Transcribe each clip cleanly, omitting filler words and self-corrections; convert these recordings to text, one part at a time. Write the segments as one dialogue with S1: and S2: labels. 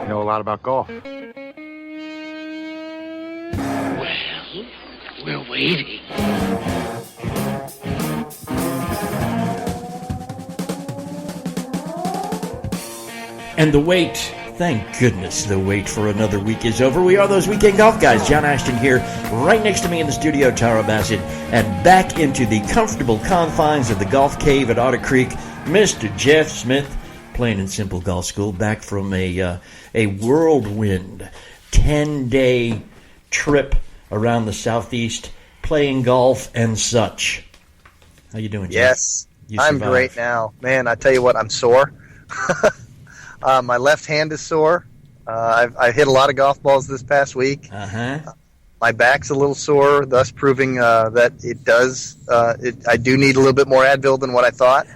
S1: know a lot about golf.
S2: Well, we're waiting.
S3: And the wait, thank goodness the wait for another week is over. We are those weekend golf guys. John Ashton here, right next to me in the studio, Tara Bassett, and back into the comfortable confines of the golf cave at Otter Creek, Mr. Jeff Smith, Plain and Simple Golf School, back from a whirlwind 10-day trip around the Southeast, playing golf and such. How you doing, Jeff?
S4: Yes, I'm great now. Man, I tell you what, I'm sore. My left hand is sore. I hit a lot of golf balls this past week. My back's a little sore, thus proving that it does. I do need a little bit more Advil than what I thought.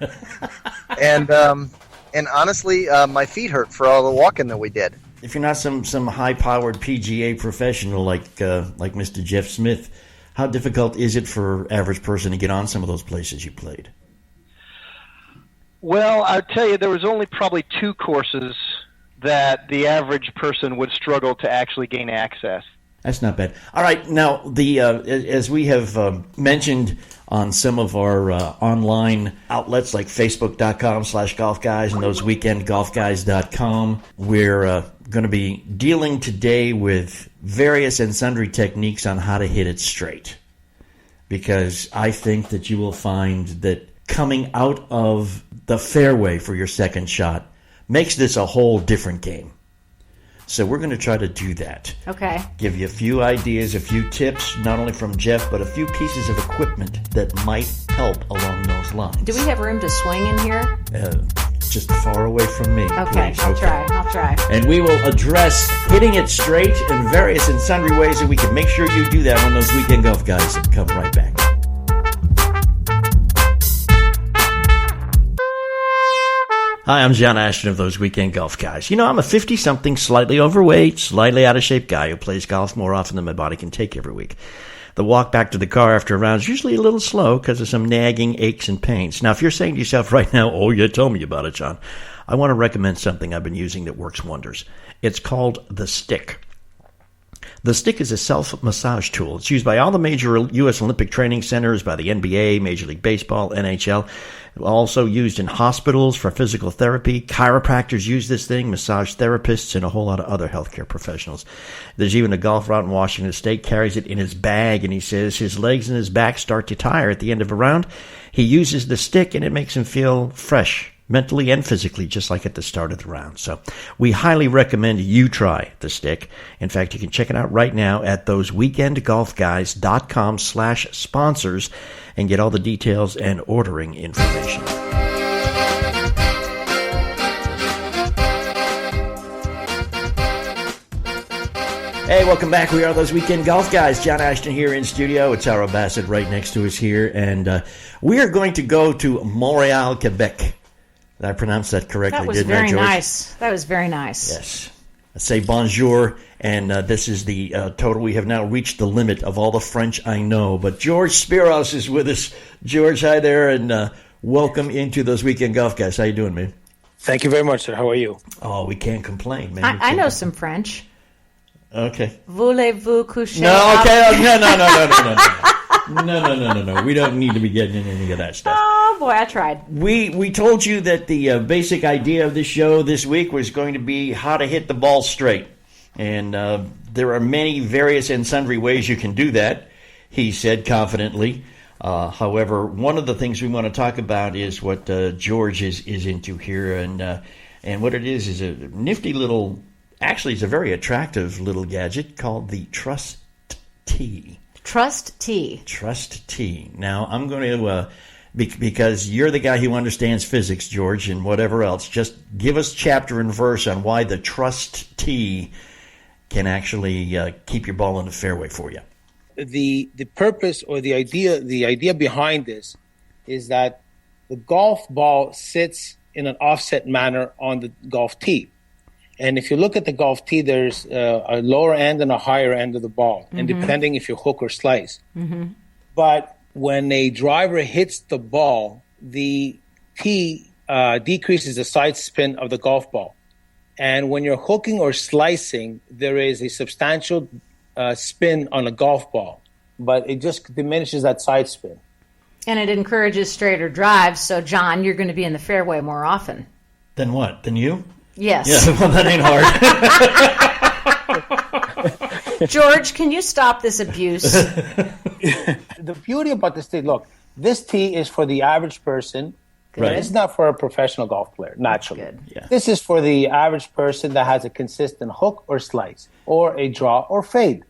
S4: And honestly, my feet hurt for all the walking that we did.
S3: If you're not some high-powered PGA professional like Mr. Jeff Smith, how difficult is it for average person to get on some of those places you played?
S5: Well, I'll tell you, there was only probably 2 courses that the average person would struggle to actually gain access.
S3: That's not bad. All right, now, as we have mentioned on some of our online outlets like Facebook.com/golfguys and those weekendgolfguys.com, we're going to be dealing today with various and sundry techniques on how to hit it straight. Because I think that you will find that coming out of the fairway for your second shot makes this a whole different game. So we're going to try to do that.
S6: Okay.
S3: Give you a few ideas, a few tips, not only from Jeff, but a few pieces of equipment that might help along those lines.
S6: Do we have room to swing in here?
S3: Just far away from me.
S6: Okay,
S3: please.
S6: I'll try.
S3: And we will address hitting it straight in various and sundry ways that we can make sure you do that when those weekend golf guys come right back. Hi, I'm John Ashton of those Weekend Golf Guys. You know, I'm a 50-something, slightly overweight, slightly out-of-shape guy who plays golf more often than my body can take every week. The walk back to the car after a round is usually a little slow because of some nagging aches and pains. Now, if you're saying to yourself right now, oh, yeah, tell me about it, John, I want to recommend something I've been using that works wonders. It's called the Stick. The Stick is a self-massage tool. It's used by all the major U.S. Olympic training centers, by the NBA, Major League Baseball, NHL. Also used in hospitals for physical therapy. Chiropractors use this thing, massage therapists, and a whole lot of other healthcare professionals. There's even a golfer out in Washington State carries it in his bag, and he says his legs and his back start to tire at the end of a round. He uses the Stick, and it makes him feel fresh, mentally and physically, just like at the start of the round. So we highly recommend you try the Stick. In fact, you can check it out right now at thoseweekendgolfguys.com/sponsors and get all the details and ordering information. Hey, welcome back. We are those Weekend Golf Guys. John Ashton here in studio. It's Tara Bassett right next to us here. And we are going to go to Montreal, Quebec. Did I pronounce that correctly?
S6: That was
S3: didn't
S6: very
S3: I, George?
S6: nice. That was very nice.
S3: Yes. I say bonjour, and this is the total. We have now reached the limit of all the French I know. But George Spiros is with us. George, hi there, and welcome into those Weekend Golf Guys. How you doing, man?
S7: Thank you very much, sir. How are you?
S3: Oh, we can't complain, man.
S6: I know some French.
S3: Okay.
S6: Voulez-vous coucher?
S3: No, okay. No. We don't need to be getting into any of that stuff.
S6: Oh, boy, I tried.
S3: We told you that the basic idea of this show this week was going to be how to hit the ball straight. And there are many various and sundry ways you can do that, he said confidently. However, one of the things we want to talk about is what George is into here. And what it is a nifty little, actually it's a very attractive little gadget called the Trust Tee.
S6: Trust Tee.
S3: Trust Tee. Now, I'm going to, because you're the guy who understands physics, George, and whatever else, just give us chapter and verse on why the Trust Tee can actually keep your ball in the fairway for you.
S7: The purpose or the idea behind this is that the golf ball sits in an offset manner on the golf tee. And if you look at the golf tee, there's a lower end and a higher end of the ball, and depending if you hook or slice. But when a driver hits the ball, the tee decreases the side spin of the golf ball. And when you're hooking or slicing, there is a substantial spin on a golf ball, but it just diminishes that side spin.
S6: And it encourages straighter drives. So, John, you're going to be in the fairway more often.
S3: Than what? Than you?
S6: Yes.
S3: Yeah, well, that ain't hard.
S6: George, can you stop this abuse?
S7: The beauty about this tee, look, this tee is for the average person.
S3: Right.
S7: It's not for a professional golf player, naturally.
S6: Good.
S3: Yeah.
S7: This is for the average person that has a consistent hook or slice, or a draw or fade.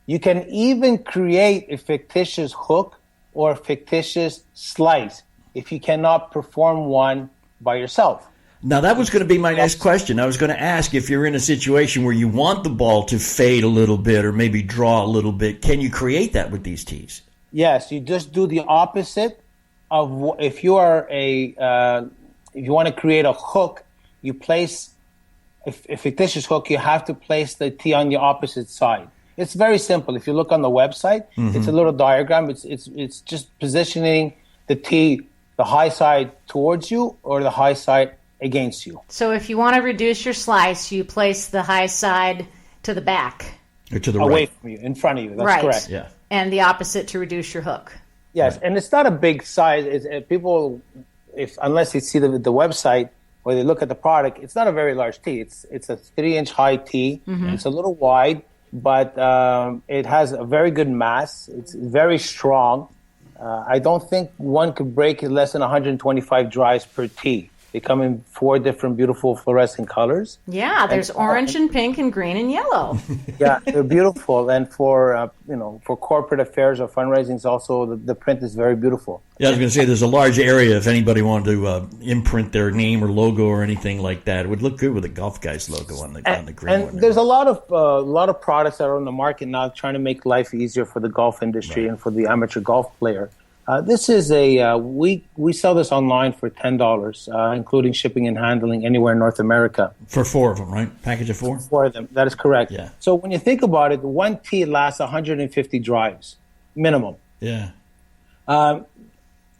S7: You can even create a fictitious hook or a fictitious slice if you cannot perform one by yourself.
S3: Now, that was going to be my next question. I was going to ask, if you're in a situation where you want the ball to fade a little bit or maybe draw a little bit, can you create that with these tees?
S7: Yes, you just do the opposite of if you are if you want to create a hook, you place a fictitious hook. You have to place the tee on the opposite side. It's very simple. If you look on the website, it's a little diagram. It's just positioning the tee, the high side towards you or the high side against you.
S6: So if you want to reduce your slice, you place the high side to the back.
S3: Or to the
S7: Away
S3: right?
S7: from you, in front of you. That's
S6: Right.
S7: correct.
S3: Yeah.
S6: And the opposite to reduce your hook.
S7: Yes, and it's not a big size. People, unless they see the website or they look at the product, it's not a very large tee. It's a 3-inch high tee. It's a little wide, but it has a very good mass. It's very strong. I don't think one could break it less than 125 drives per tee. They come in 4 different beautiful fluorescent colors.
S6: Yeah, there's orange and pink and green and yellow.
S7: Yeah, they're beautiful, and for for corporate affairs or fundraising, also the print is very beautiful.
S3: Yeah, I was going to say there's a large area if anybody wanted to imprint their name or logo or anything like that. It would look good with a Golf Guys logo on the green one.
S7: And there's a lot of products that are on the market now trying to make life easier for the golf industry and for the amateur golf player. This is we sell this online for $10, including shipping and handling anywhere in North America.
S3: For 4 of them, right? Package of 4?
S7: 4 of them, that is correct.
S3: Yeah.
S7: So when you think about it, one tee lasts 150 drives, minimum.
S3: Yeah.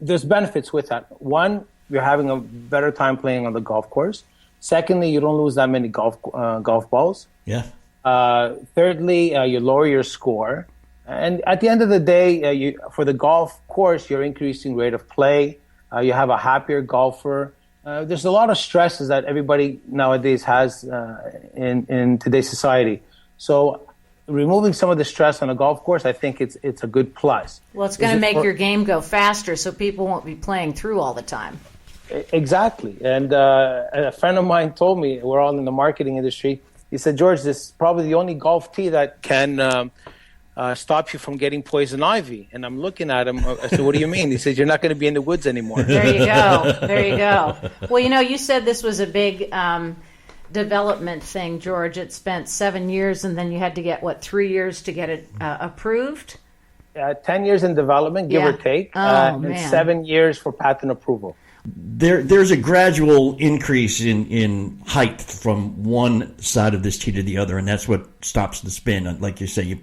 S7: There's benefits with that. One, you're having a better time playing on the golf course. Secondly, you don't lose that many golf balls.
S3: Yeah.
S7: Thirdly, you lower your score. And at the end of the day, for the golf course, you're increasing rate of play. You have a happier golfer. There's a lot of stresses that everybody nowadays has in today's society. So removing some of the stress on a golf course, I think it's a good plus.
S6: Well, it's going to make your game go faster so people won't be playing through all the time.
S7: Exactly. And a friend of mine told me, we're all in the marketing industry, he said, George, this is probably the only golf tee that can stop you from getting poison ivy. And I'm looking at him. I said, what do you mean? He said, you're not going to be in the woods anymore.
S6: There you go. There you go. Well, you said this was a big development thing, George. It spent 7 years, and then you had to get, 3 years to get it approved?
S7: 10 years in development, give or take, and 7 years for patent approval.
S3: There's a gradual increase in height from one side of this tee to the other, and that's what stops the spin. Like you say,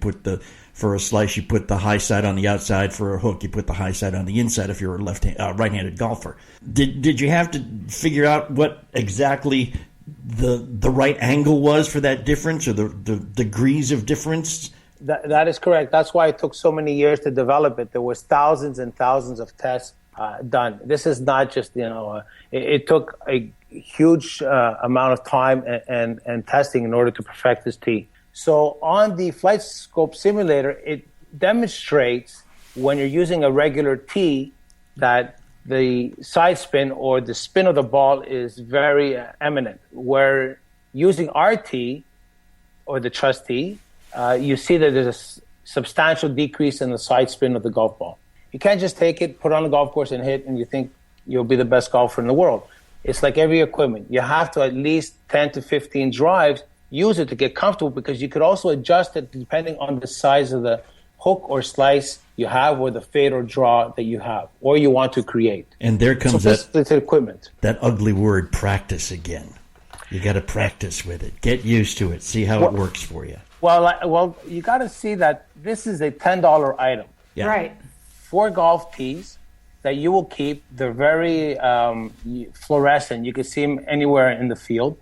S3: for a slice, you put the high side on the outside. For a hook, you put the high side on the inside if you're a right-handed golfer. Did you have to figure out what exactly the right angle was for that difference, or the degrees of difference?
S7: That is correct. That's why it took so many years to develop it. There was thousands and thousands of tests done. This is not just, it took a huge amount of time and testing in order to perfect this tee. So on the Flight Scope simulator, it demonstrates when you're using a regular tee that the side spin or the spin of the ball is very eminent. Where using our tee or the Trust tee, you see that there's a substantial decrease in the side spin of the golf ball. You can't just take it, put it on the golf course and hit, and you think you'll be the best golfer in the world. It's like every equipment. You have to at least 10 to 15 drives, use it to get comfortable, because you could also adjust it depending on the size of the hook or slice you have, or the fade or draw that you have, or you want to create.
S3: And there comes
S7: that equipment.
S3: That ugly word, practice, again. You got to practice with it. Get used to it. See how it works for you.
S7: Well, you got to see that this is a $10 item.
S3: Yeah.
S6: Right.
S7: 4 golf tees that you will keep. They're very fluorescent. You can see them anywhere in the field.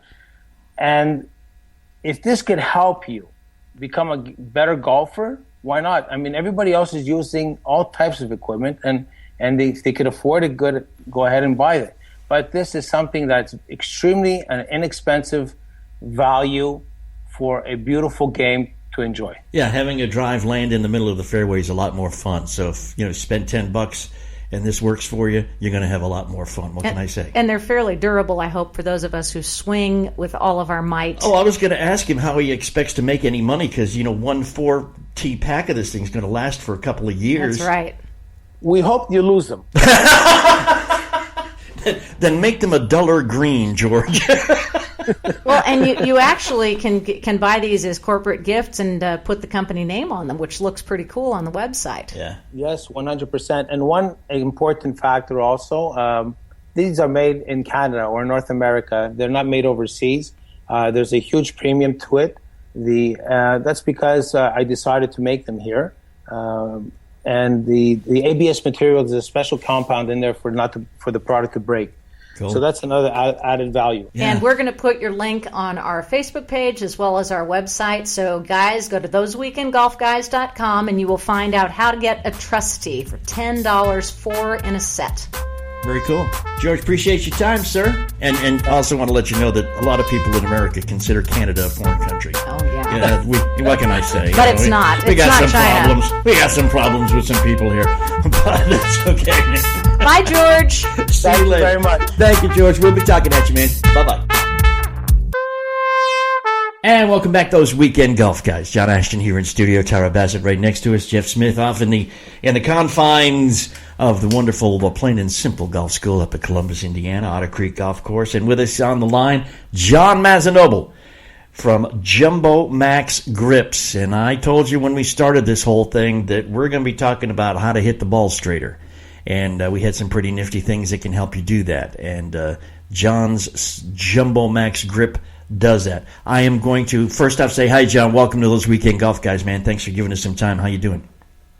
S7: And if this could help you become a better golfer, why not? I mean, everybody else is using all types of equipment, and they could afford it, go ahead and buy it. But this is something that's extremely an inexpensive value for a beautiful game to enjoy.
S3: Yeah, having a drive land in the middle of the fairway is a lot more fun. So if you spend $10 and this works for you, you're going to have a lot more fun. What can I say?
S6: And they're fairly durable, I hope, for those of us who swing with all of our might.
S3: Oh, I was going to ask him how he expects to make any money because, one 4-tee pack of this thing's going to last for a couple of years.
S6: That's right.
S7: We hope you lose them.
S3: Then make them a duller green, George.
S6: Well, and you actually can buy these as corporate gifts and put the company name on them, which looks pretty cool on the website.
S3: Yeah.
S7: Yes, 100%. And one important factor also, these are made in Canada or North America. They're not made overseas. There's a huge premium to it. That's because I decided to make them here. And the ABS material is a special compound in there for the product to break.
S3: Cool.
S7: So that's another added value.
S6: Yeah. And we're going to put your link on our Facebook page as well as our website. So, guys, go to thoseweekendgolfguys.com and you will find out how to get a trustee for $10, 4 in a set.
S3: Very cool. George, appreciate your time, sir. And also want to let you know that a lot of people in America consider Canada a foreign country.
S6: Oh, yeah.
S3: What can I say?
S6: But it's not.
S3: We
S6: It's
S3: got
S6: not
S3: some
S6: China.
S3: problems. We got some problems with some people here. But that's okay.
S6: Bye, George.
S3: See
S7: Thank
S3: you
S7: you
S3: later.
S7: very much.
S3: Thank you, George. We'll be talking at you, man. Bye-bye. And welcome back, those weekend golf guys. John Ashton here in studio. Tara Bassett right next to us. Jeff Smith off in the confines of the wonderful Plain and Simple Golf School up at Columbus, Indiana, Otter Creek Golf Course. And with us on the line, John Mazzanoble from Jumbo Max Grips. And I told you when we started this whole thing that we're going to be talking about how to hit the ball straighter. And we had some pretty nifty things that can help you do that. And John's Jumbo Max Grip does that. I am going to first off say hi, John. Welcome to those weekend golf guys, man. Thanks for giving us some time. How you doing?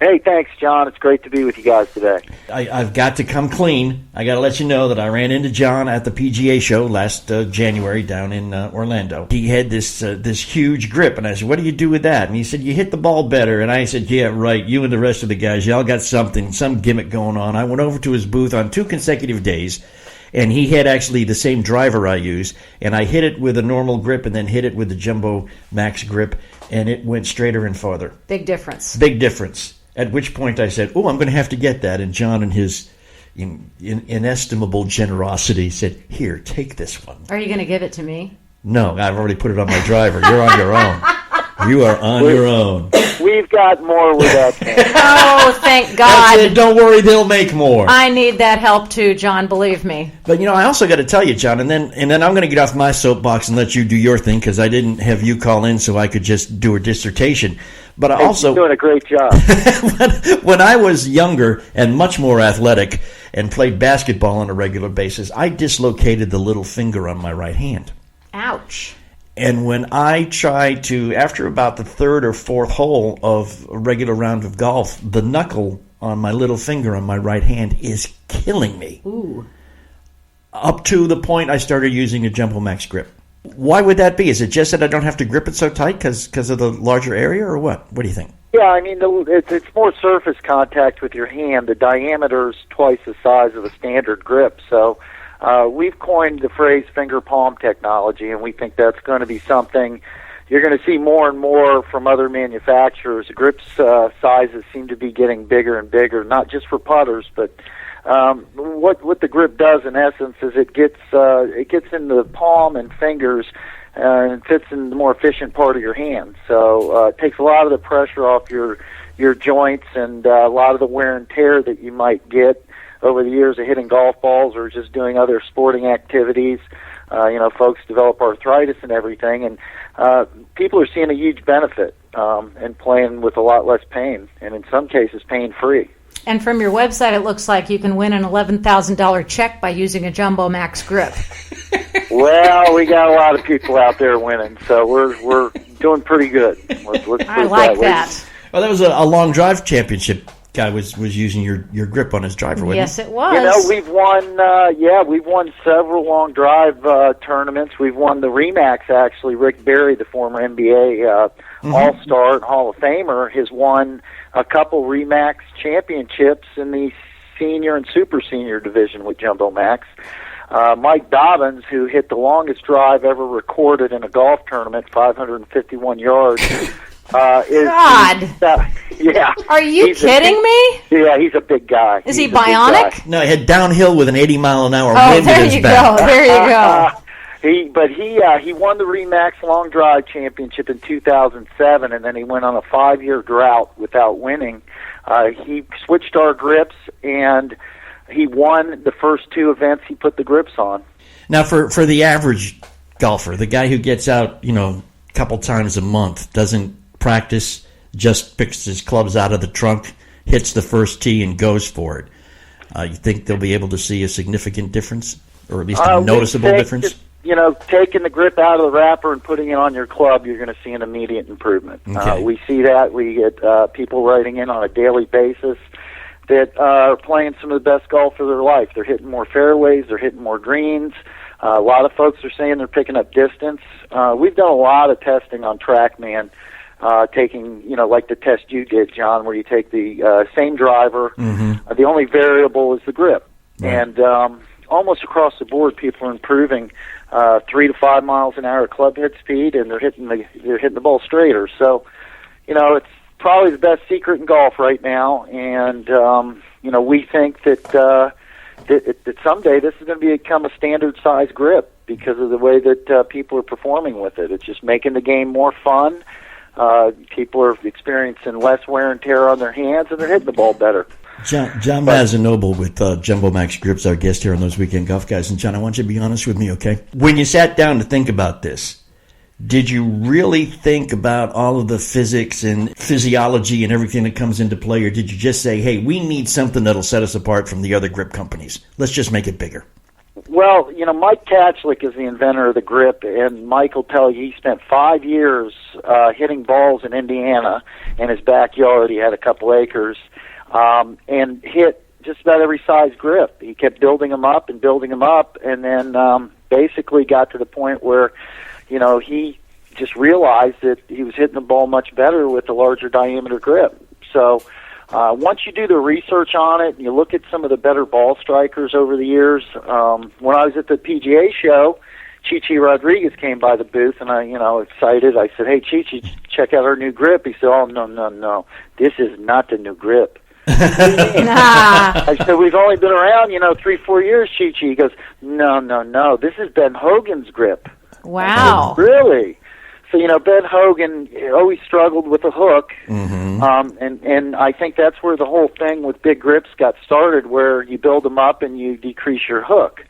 S1: Hey, thanks, John. It's great to be with you guys today.
S3: I've got to come clean. I got to let you know that I ran into John at the PGA show last January down in Orlando. He had this huge grip, and I said, "What do you do with that?" And he said, "You hit the ball better." And I said, "Yeah, right. You and the rest of the guys, y'all got some gimmick going on." I went over to his booth on 2 consecutive days. And he had actually the same driver I use, and I hit it with a normal grip and then hit it with the Jumbo Max grip, and it went straighter and farther.
S6: Big difference.
S3: Big difference. At which point I said, "Oh, I'm going to have to get that." And John, in his inestimable generosity, said, "Here, take this one."
S6: Are you going to give it to me?
S3: No, I've already put it on my driver. You're on your own. You are on your own.
S1: We've got more with that thing.
S6: Oh, thank
S3: I
S6: God.
S3: said, "Don't worry, they'll make more."
S6: I need that help too, John, believe me.
S3: But, I also got to tell you, John, and then I'm going to get off my soapbox and let you do your thing because I didn't have you call in so I could just do a dissertation. But I also,
S1: You're doing a great job.
S3: when I was younger and much more athletic and played basketball on a regular basis, I dislocated the little finger on my right hand.
S6: Ouch.
S3: And when I tried to, after about the 3rd or 4th hole of a regular round of golf, the knuckle on my little finger on my right hand is killing me.
S6: Ooh.
S3: Up to the point I started using a Jumbo Max grip. Why would that be? Is it just that I don't have to grip it so tight because of the larger area, or what? What do you think?
S1: Yeah, I mean, it's more surface contact with your hand. The diameter's twice the size of a standard grip, so we've coined the phrase finger palm technology, and we think that's going to be something you're going to see more and more from other manufacturers. The grips sizes seem to be getting bigger and bigger, not just for putters, but what the grip does in essence is it gets in the palm and fingers and fits in the more efficient part of your hand. So it takes a lot of the pressure off your joints and a lot of the wear and tear that you might get over the years of hitting golf balls or just doing other sporting activities. Folks develop arthritis and everything, and people are seeing a huge benefit in playing with a lot less pain, and in some cases pain-free.
S6: And from your website, it looks like you can win an $11,000 check by using a Jumbo Max grip.
S1: Well, we got a lot of people out there winning, so we're doing pretty good. Let's
S6: I like that.
S3: Well, that was a long drive championship guy was using your grip on his driver, wasn't
S6: Yes,
S3: he?
S6: it was.
S1: You know, we've won several long drive tournaments. We've won the Remax, actually. Rick Barry, the former NBA All-Star and Hall of Famer, has won a couple Remax championships in the senior and super senior division with Jumbo Max. Mike Dobbins, who hit the longest drive ever recorded in a golf tournament, 551 yards.
S6: God.
S1: Yeah.
S6: Are you kidding me?
S1: Yeah, he's a big guy.
S6: Is he bionic?
S3: No, he had downhill with an 80-mile-an-hour
S6: Oh,
S3: wind
S6: there
S3: at his
S6: you
S3: back.
S6: go. There you go.
S1: He won the Remax Long Drive Championship in 2007, and then he went on a 5-year drought without winning. He switched our grips, and he won the first 2 events he put the grips on.
S3: Now, for the average golfer, the guy who gets out, a couple times a month, doesn't practice, just picks his clubs out of the trunk, hits the first tee, and goes for it. You think they'll be able to see a significant difference, or at least a noticeable difference?
S1: Taking the grip out of the wrapper and putting it on your club, you're going to see an immediate improvement.
S3: Okay.
S1: We see that. We get people writing in on a daily basis that are playing some of the best golf of their life. They're hitting more fairways. They're hitting more greens. A lot of folks are saying they're picking up distance. We've done a lot of testing on TrackMan, taking, like the test you did, John, where you take the same driver. The only variable is the grip.
S3: Right.
S1: And almost across the board, people are improving 3 to 5 miles an hour club head speed, and they're hitting the ball straighter. So, it's probably the best secret in golf right now. And we think that that someday this is going to become a standard size grip because of the way that people are performing with it. It's just making the game more fun. People are experiencing less wear and tear on their hands, and they're hitting the ball better.
S3: John Mazzanoble with Jumbo Max Grips, our guest here on Those Weekend Golf Guys. And John, I want you to be honest with me, okay? When you sat down to think about this, did you really think about all of the physics and physiology and everything that comes into play, or did you just say, hey, we need something that'll set us apart from the other grip companies? Let's just make it bigger.
S1: Well, Mike Kachlik is the inventor of the grip, and Mike will tell you he spent 5 years hitting balls in Indiana in his backyard. He had a couple acres, and hit just about every size grip. He kept building them up, and then basically got to the point where, he just realized that he was hitting the ball much better with a larger diameter grip. So once you do the research on it and you look at some of the better ball strikers over the years, when I was at the PGA show, Chi Rodriguez came by the booth, and I, excited, I said, hey, Chi, check out our new grip. He said, oh, no, this is not the new grip. I said, we've only been around, 3-4 years, Chi. He goes, no, this is Ben Hogan's grip.
S6: Wow.
S1: Said, really? So, Ben Hogan always struggled with the hook, and I think that's where the whole thing with big grips got started, where you build them up and you decrease your hook.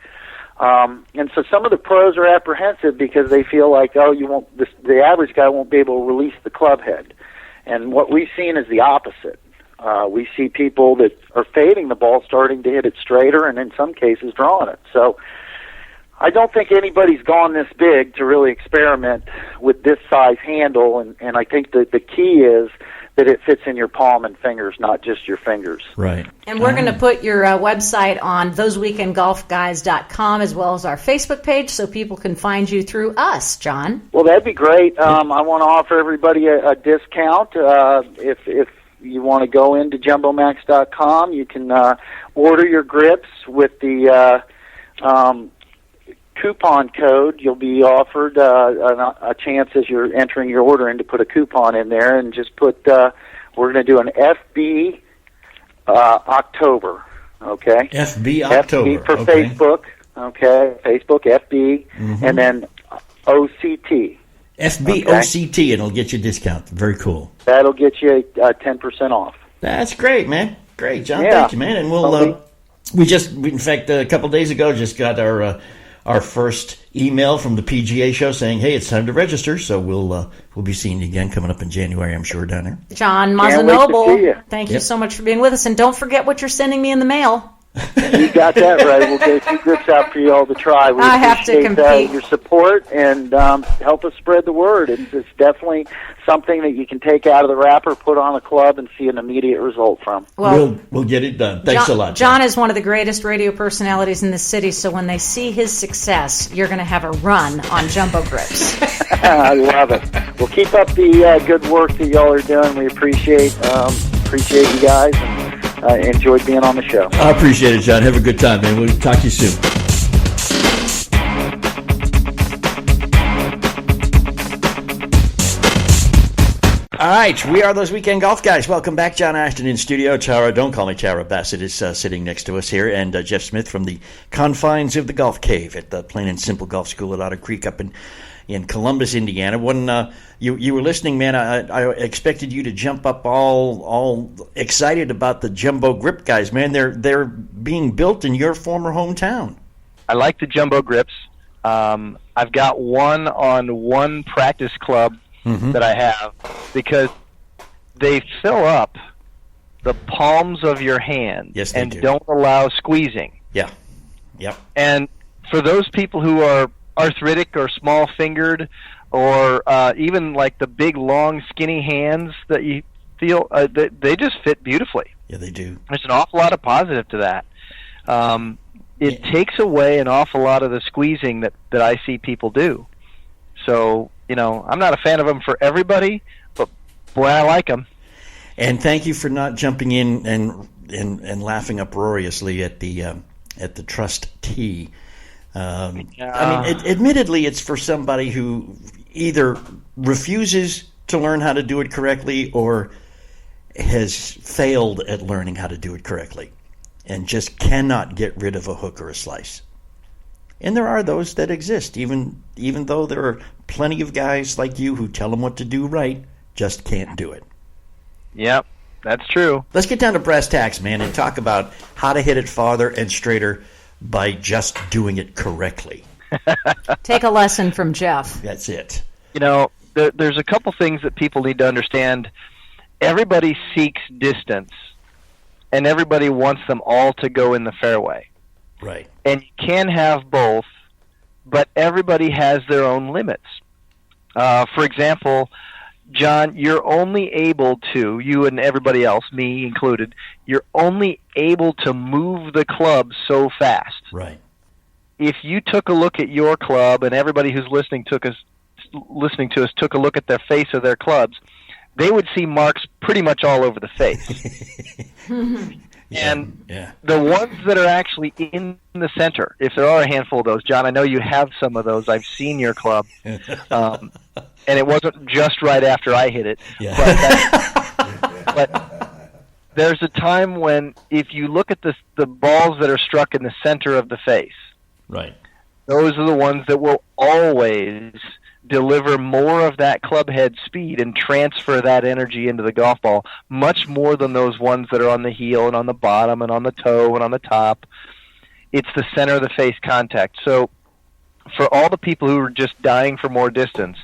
S1: And so some of the pros are apprehensive because they feel like, the average guy won't be able to release the club head. And what we've seen is the opposite. We see people that are fading the ball starting to hit it straighter, and in some cases drawing it. So I don't think anybody's gone this big to really experiment with this size handle, and I think that the key is that it fits in your palm and fingers, not just your fingers.
S3: Right.
S6: And we're going to put your website on thoseweekendgolfguys.com as well as our Facebook page so people can find you through us, John.
S1: Well, that'd be great. I want to offer everybody a discount. If you want to go into jumbomax.com, you can order your grips with the coupon code. You'll be offered a chance as you're entering your order in to put a coupon in there, and just put we're going to do an FB October, okay?
S3: FB October.
S1: FB for
S3: okay.
S1: Facebook, okay? Facebook FB, and then OCT.
S3: FB
S1: okay?
S3: OCT, and it'll get you a discount. Very cool.
S1: That'll get you 10% off.
S3: That's great, man. Great, John.
S1: Yeah.
S3: Thank you, man. And we'll in fact, a couple days ago, just got our first email from the PGA show saying, hey, it's time to register. So we'll be seeing you again coming up in January, I'm sure, down there.
S6: John
S1: Can't wait to see
S6: Mazzanoble,
S1: you.
S6: thank you so much for being with us. And don't forget what you're sending me in the mail.
S1: You got that right. We'll get a few grips out for you all to try. We
S6: I have to compete.
S1: Your support and help us spread the word. It's definitely something that you can take out of the wrapper, put on a club, and see an immediate result from.
S3: Well, we'll get it done. Thanks a lot,
S6: John is one of the greatest radio personalities in the city, so when they see his success, you're going to have a run on jumbo grips.
S1: I love it. Well, keep up the good work that y'all are doing. We appreciate you guys, and enjoyed being on the show.
S3: I appreciate it, John. Have a good time, man. We'll talk to you soon. All right, we are those weekend golf guys. Welcome back, John Ashton in studio. Tara, don't call me Tara Bassett, is sitting next to us here, and Jeff Smith from the confines of the Golf Cave at the Plain and Simple Golf School at Otter Creek up in Columbus, Indiana. When you were listening, man, I expected you to jump up all excited about the jumbo grip guys, man. They're being built in your former hometown.
S5: I like the jumbo grips. I've got one on one practice club that I have because they fill up the palms of your hand and don't allow squeezing.
S3: Yeah. Yep.
S5: And for those people who are arthritic or small-fingered or even like the big, long, skinny hands that you feel, they just fit beautifully.
S3: Yeah, they do.
S5: There's an awful lot of positive to that. It takes away an awful lot of the squeezing that I see people do. So, I'm not a fan of them for everybody, but boy, I like them.
S3: And thank you for not jumping in and laughing uproariously at the Trust Tee. I mean, admittedly, it's for somebody who either refuses to learn how to do it correctly or has failed at learning how to do it correctly and just cannot get rid of a hook or a slice. And there are those that exist, even though there are plenty of guys like you who tell them what to do right, just can't do it.
S5: Yep, that's true.
S3: Let's get down to brass tacks, man, and talk about how to hit it farther and straighter by just doing it correctly.
S6: Take a lesson from Jeff.
S3: That's it.
S5: There's a couple things that people need to understand. Everybody seeks distance, and everybody wants them all to go in the fairway.
S3: Right.
S5: And you can have both, but everybody has their own limits. For example, John, you're only able to, you and everybody else, me included, you're only able to move the club so fast.
S3: Right.
S5: If you took a look at your club and everybody who's listening to us took a look at their face of their clubs, they would see marks pretty much all over the face. And the ones that are actually in the center, if there are a handful of those, John, I know you have some of those. I've seen your club. And it wasn't just right after I hit it. Yeah. But there's a time when if you look at the balls that are struck in the center of the face,
S3: right,
S5: those are the ones that will always deliver more of that club head speed and transfer that energy into the golf ball, much more than those ones that are on the heel and on the bottom and on the toe and on the top. It's the center of the face contact. So for all the people who are just dying for more distance,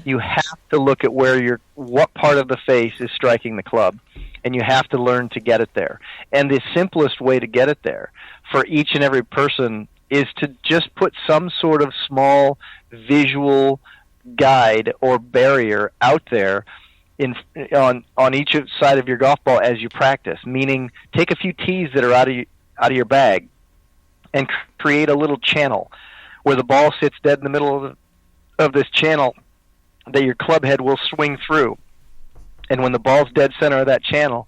S5: you have to look at what part of the face is striking the club, and you have to learn to get it there. And the simplest way to get it there for each and every person is to just put some sort of small visual guide or barrier out there on each side of your golf ball as you practice. Meaning, take a few tees that are out of your bag and create a little channel where the ball sits dead in the middle of this channel that your club head will swing through. And when the ball's dead center of that channel,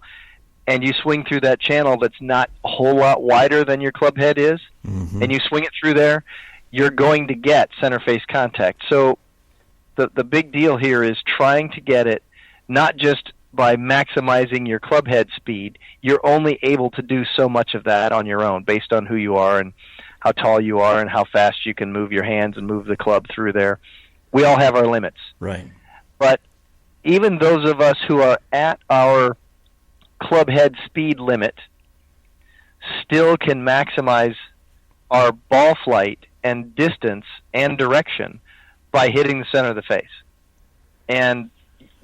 S5: and you swing through that channel that's not a whole lot wider than your club head is, and you swing it through there, you're going to get center face contact. So the big deal here is trying to get it not just by maximizing your club head speed. You're only able to do so much of that on your own based on who you are and how tall you are and how fast you can move your hands and move the club through there. We all have our limits.
S3: Right.
S5: But even those of us who are at our club head speed limit still can maximize our ball flight and distance and direction by hitting the center of the face. And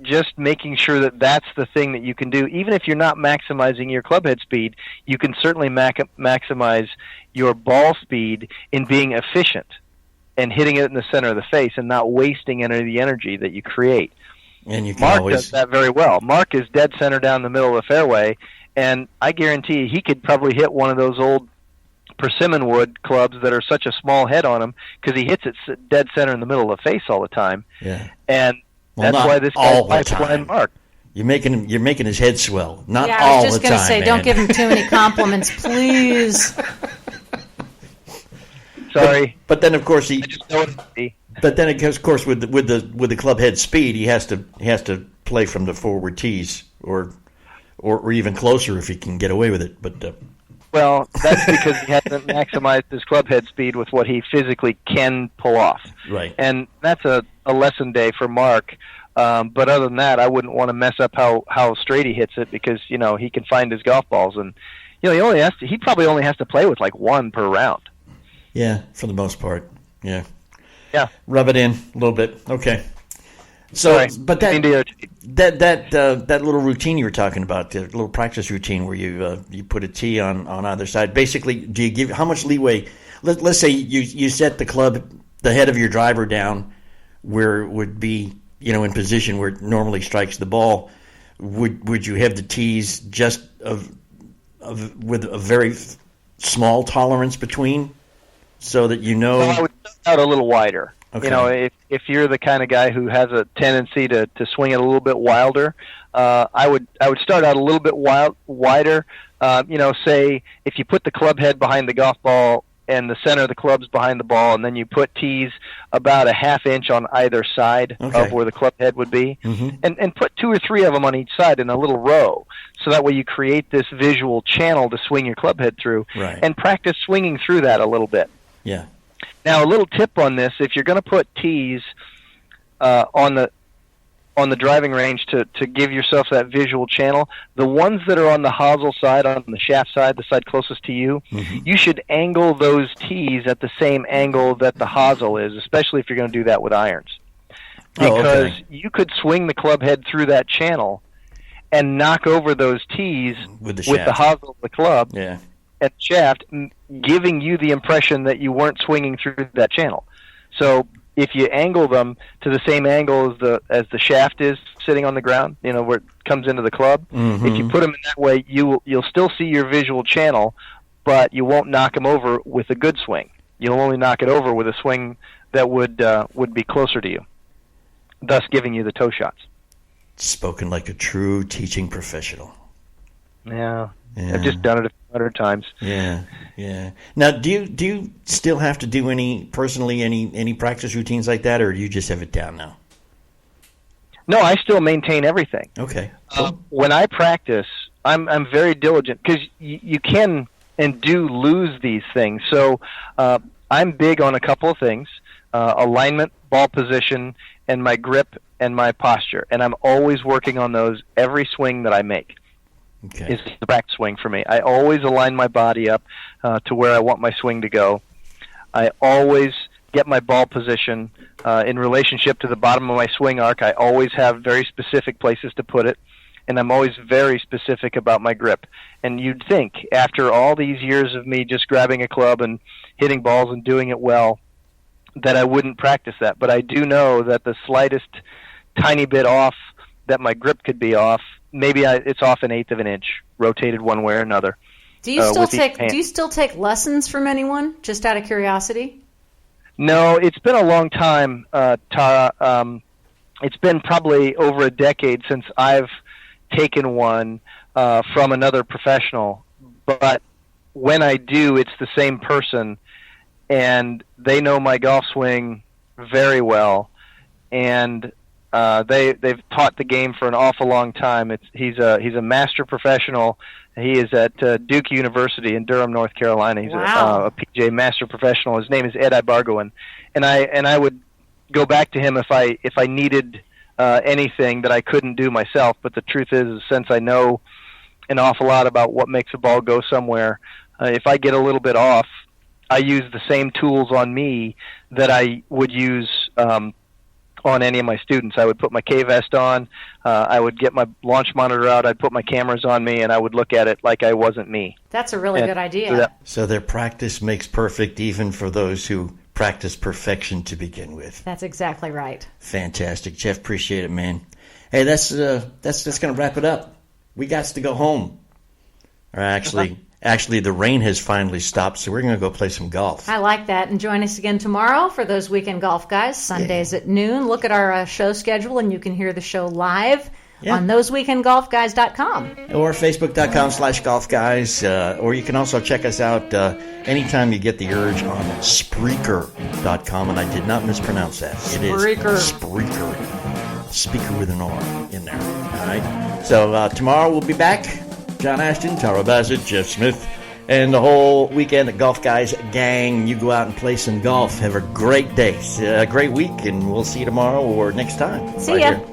S5: just making sure that that's the thing that you can do. Even if you're not maximizing your club head speed, you can certainly maximize your ball speed in being efficient and hitting it in the center of the face and not wasting any of the energy that you create.
S3: And you can
S5: Mark
S3: always...
S5: does that very well. Mark is dead center down the middle of the fairway, and I guarantee he could probably hit one of those old persimmon wood clubs that are such a small head on them, because he hits it dead center in the middle of the face all the time.
S3: Yeah.
S5: And
S3: well,
S5: that's why this guy's
S3: time.
S5: Mark.
S3: You're making his head swell. Not
S6: yeah,
S3: all the time.
S6: I was just going to say,
S3: man.
S6: don't give him too many compliments, please.
S5: Sorry.
S3: But then, of course,
S5: But
S3: then, of course, with the club head speed, he has to play from the forward tees or even closer if he can get away with it. But
S5: well, that's because he hasn't maximized his club head speed with what he physically can pull off.
S3: Right.
S5: And that's a lesson day for Mark. But other than that, I wouldn't want to mess up how straight he hits it, because he can find his golf balls, and he probably only has to play with like one per round.
S3: Yeah, for the most part. Yeah.
S5: Yeah.
S3: Rub it in a little bit. Okay. So,
S5: Sorry.
S3: but that little routine you were talking about, the little practice routine where you put a tee on either side. Basically, do you give how much leeway? Let's say you set the head of your driver down where it would be in position where it normally strikes the ball. Would you have the tees just with a very small tolerance between, so that
S5: Well, I would start out a little wider.
S3: Okay.
S5: If you're the kind of guy who has a tendency to swing it a little bit wilder, I would start out a little bit wider. Say if you put the club head behind the golf ball and the center of the club's behind the ball, and then you put tees about a half inch on either side of where the club head would be, and put 2 or 3 of them on each side in a little row, so that way you create this visual channel to swing your club head through,
S3: right.
S5: and practice swinging through that a little bit.
S3: Yeah.
S5: Now, a little tip on this: if you're going to put tees on the driving range to give yourself that visual channel, the ones that are on the hosel side, on the shaft side, the side closest to you, you should angle those tees at the same angle that the hosel is, especially if you're going to do that with irons. Because you could swing the club head through that channel and knock over those tees
S3: with the
S5: hosel of the club.
S3: Yeah.
S5: At shaft, giving you the impression that you weren't swinging through that channel. So if you angle them to the same angle as the shaft is sitting on the ground, where it comes into the club, if you put them in that way, you'll still see your visual channel, but you won't knock them over with a good swing. You'll only knock it over with a swing that would be closer to you, thus giving you the toe shots.
S3: Spoken like a true teaching professional.
S5: Yeah. I've just done it 100 times.
S3: Yeah. Now, do you still have to do any practice routines like that, or do you just have it down now?
S5: No, I still maintain everything.
S3: Okay. Cool.
S5: When I practice, I'm very diligent, because you can and do lose these things. So I'm big on a couple of things: alignment, ball position, and my grip and my posture. And I'm always working on those every swing that I make.
S3: Okay.
S5: Is the back swing for me. I always align my body up to where I want my swing to go. I always get my ball position in relationship to the bottom of my swing arc. I always have very specific places to put it, and I'm always very specific about my grip. And you'd think, after all these years of me just grabbing a club and hitting balls and doing it well, that I wouldn't practice that. But I do know that the slightest tiny bit off that my grip could be off, maybe it's off 1/8 of an inch, rotated one way or another.
S6: Do you still take lessons from anyone, just out of curiosity?
S5: No, it's been a long time, Tara. It's been probably over a decade since I've taken one from another professional. But when I do, it's the same person, and they know my golf swing very well, and they've taught the game for an awful long time. He's a master professional. He is at Duke University in Durham, North Carolina. He's a PGA master professional. His name is Ed Ibargoen, and I would go back to him if I needed anything that I couldn't do myself. But the truth is, since I know an awful lot about what makes a ball go somewhere, if I get a little bit off, I use the same tools on me that I would use on any of my students. I would put my K-vest on, I would get my launch monitor out, I'd put my cameras on me, and I would look at it like I wasn't me.
S6: That's a really good idea.
S3: So their practice makes perfect even for those who practice perfection to begin with.
S6: That's exactly right.
S3: Fantastic. Jeff, appreciate it, man. Hey, that's going to wrap it up. We got to go home. Or actually, the rain has finally stopped, so we're going to go play some golf.
S6: I like that. And join us again tomorrow for those Weekend Golf Guys, Sundays at noon. Look at our show schedule, and you can hear the show live on thoseweekendgolfguys.com.
S3: Or facebook.com/golfguys. Or you can also check us out anytime you get the urge on Spreaker.com. And I did not mispronounce that.
S6: Spreaker.
S3: It is Spreaker. Speaker with an R in there. All right. So tomorrow we'll be back. John Ashton, Tara Bassett, Jeff Smith, and the whole Weekend at Golf Guys gang. You go out and play some golf. Have a great day, a great week, and we'll see you tomorrow or next time.
S6: See ya.
S3: Here.